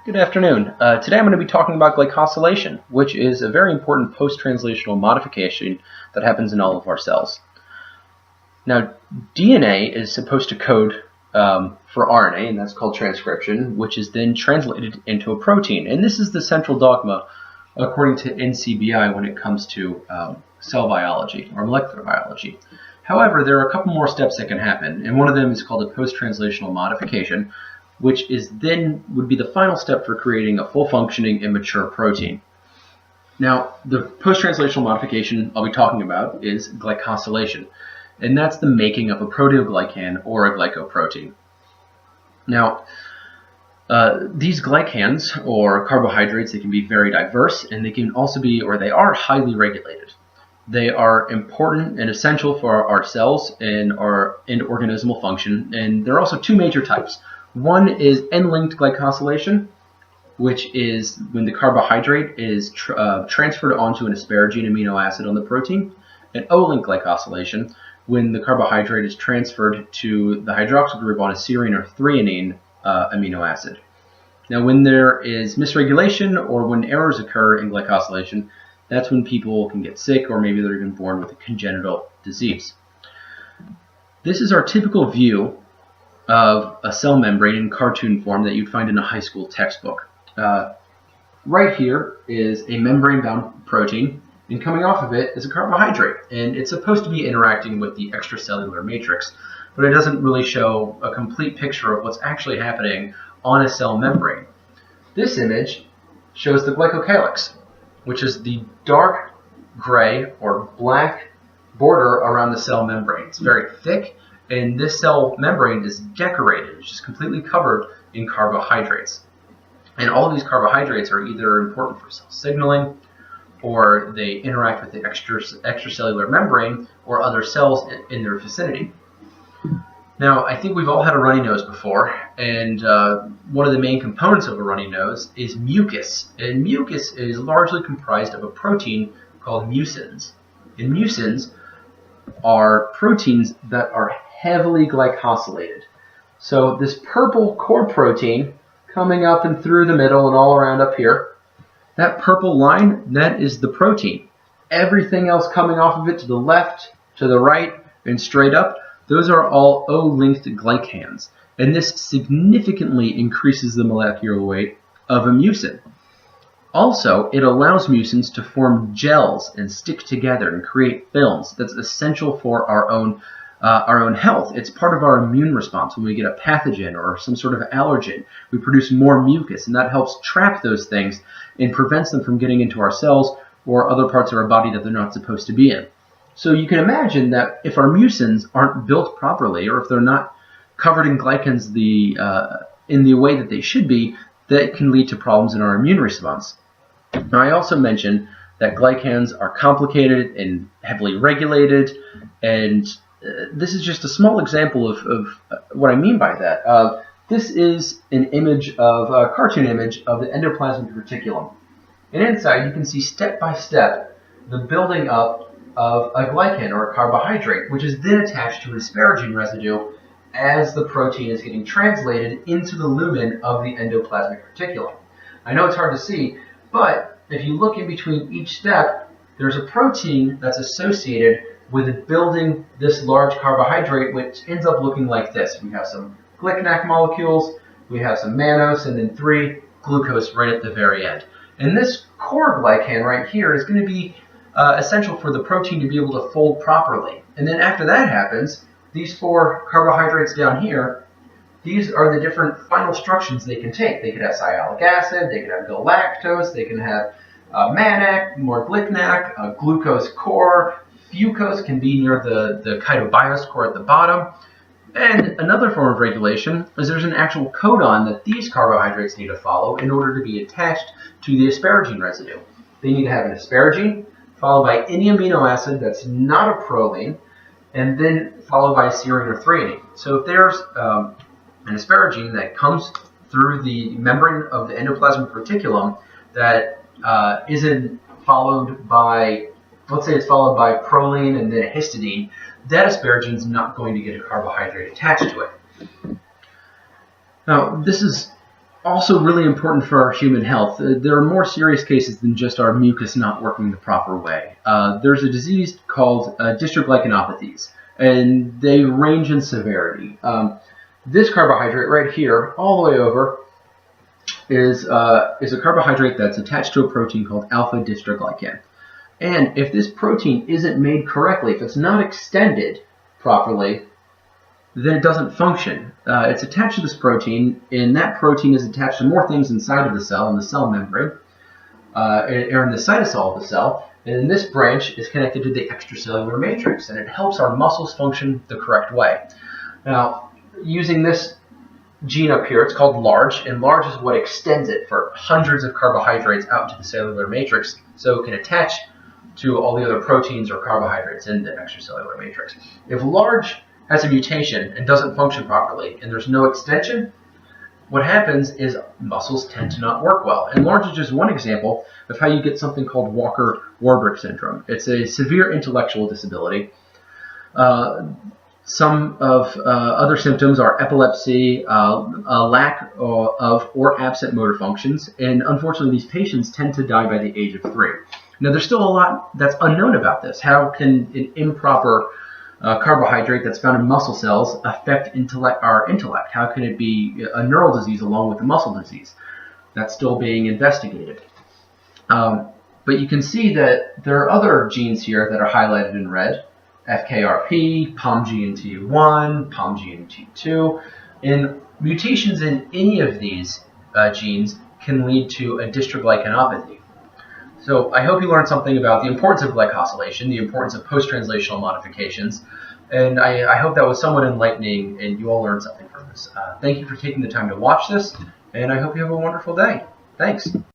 Good afternoon. Today I'm going to be talking about glycosylation, which is a very important post-translational modification that happens in all of our cells. Now, DNA is supposed to code for RNA, and that's called transcription, which is then translated into a protein. And this is the central dogma according to NCBI when it comes to cell biology or molecular biology. However, there are a couple more steps that can happen, and one of them is called a post-translational modification, which would be the final step for creating a full-functioning and mature protein. Now, the post-translational modification I'll be talking about is glycosylation, and that's the making of a proteoglycan or a glycoprotein. Now, these glycans or carbohydrates, they can be very diverse, and they can also be, or they are highly regulated. They are important and essential for our cells and organismal function, and there are also two major types. One is N-linked glycosylation, which is when the carbohydrate is transferred onto an asparagine amino acid on the protein, and O-linked glycosylation, when the carbohydrate is transferred to the hydroxyl group on a serine or threonine amino acid. Now, when there is misregulation or when errors occur in glycosylation, that's when people can get sick or maybe they're even born with a congenital disease. This is our typical view of a cell membrane in cartoon form that you'd find in a high school textbook. Right here is a membrane-bound protein, and coming off of it is a carbohydrate, and it's supposed to be interacting with the extracellular matrix, but it doesn't really show a complete picture of what's actually happening on a cell membrane. This image shows the glycocalyx, which is the dark gray or black border around the cell membrane. It's very thick, and this cell membrane is decorated. It's just completely covered in carbohydrates. And all of these carbohydrates are either important for cell signaling, or they interact with the extracellular membrane or other cells in their vicinity. Now, I think we've all had a runny nose before, and one of the main components of a runny nose is mucus. And mucus is largely comprised of a protein called mucins. And mucins are proteins that are heavily glycosylated. So this purple core protein coming up and through the middle and all around up here, that purple line, that is the protein. Everything else coming off of it to the left, to the right, and straight up, those are all O-linked glycans. And this significantly increases the molecular weight of a mucin. Also, it allows mucins to form gels and stick together and create films. That's essential for our own health. It's part of our immune response. When we get a pathogen or some sort of allergen, we produce more mucus, and that helps trap those things and prevents them from getting into our cells or other parts of our body that they're not supposed to be in. So you can imagine that if our mucins aren't built properly, or if they're not covered in glycans in the way that they should be, that can lead to problems in our immune response. Now, I also mentioned that glycans are complicated and heavily regulated, and this is just a small example of what I mean by that. This is an image of a cartoon image of the endoplasmic reticulum. And inside you can see step by step the building up of a glycan or a carbohydrate, which is then attached to an asparagine residue as the protein is getting translated into the lumen of the endoplasmic reticulum. I know it's hard to see, but if you look in between each step, there's a protein that's associated with building this large carbohydrate, which ends up looking like this. We have some glycanac molecules, we have some mannose, and then 3 glucose right at the very end. And this core glycan right here is going to be essential for the protein to be able to fold properly. And then after that happens, these 4 carbohydrates down here, these are the different final structures they can take. They could have sialic acid, they could have galactose, they can have mannac, more glycanac, glucose core, fucose can be near the chitobiose core at the bottom. And another form of regulation is there's an actual codon that these carbohydrates need to follow in order to be attached to the asparagine residue. They need to have an asparagine, followed by any amino acid that's not a proline, and then followed by a serine or threonine. So if there's an asparagine that comes through the membrane of the endoplasmic reticulum that isn't followed by, let's say it's followed by proline and then a histidine, that asparagine is not going to get a carbohydrate attached to it. Now, this is Also really important for our human health. There are more serious cases than just our mucus not working the proper way. There's a disease called dystroglycanopathies, and they range in severity. This carbohydrate right here, all the way over, is a carbohydrate that's attached to a protein called alpha-dystroglycan. And if this protein isn't made correctly, if it's not extended properly, then it doesn't function. It's attached to this protein, and that protein is attached to more things inside of the cell, in the cell membrane, or in the cytosol of the cell. And this branch is connected to the extracellular matrix, and it helps our muscles function the correct way. Now, using this gene up here, it's called large, and large is what extends it for hundreds of carbohydrates out to the cellular matrix, so it can attach to all the other proteins or carbohydrates in the extracellular matrix. If large has a mutation and doesn't function properly, and there's no extension, what happens is muscles tend to not work well. And large is just one example of how you get something called Walker-Warburg syndrome. It's a severe intellectual disability. Some of other symptoms are epilepsy, a lack of or absent motor functions, and unfortunately these patients tend to die by the age of 3. Now there's still a lot that's unknown about this. How can an improper carbohydrate that's found in muscle cells affect our intellect? How can it be a neural disease along with a muscle disease? That's still being investigated. But you can see that there are other genes here that are highlighted in red. FKRP, POMGNT1, POMGNT2, and mutations in any of these genes can lead to a dystroglycanopathy. So I hope you learned something about the importance of glycosylation, the importance of post-translational modifications, and I hope that was somewhat enlightening and you all learned something from this. Thank you for taking the time to watch this, and I hope you have a wonderful day. Thanks.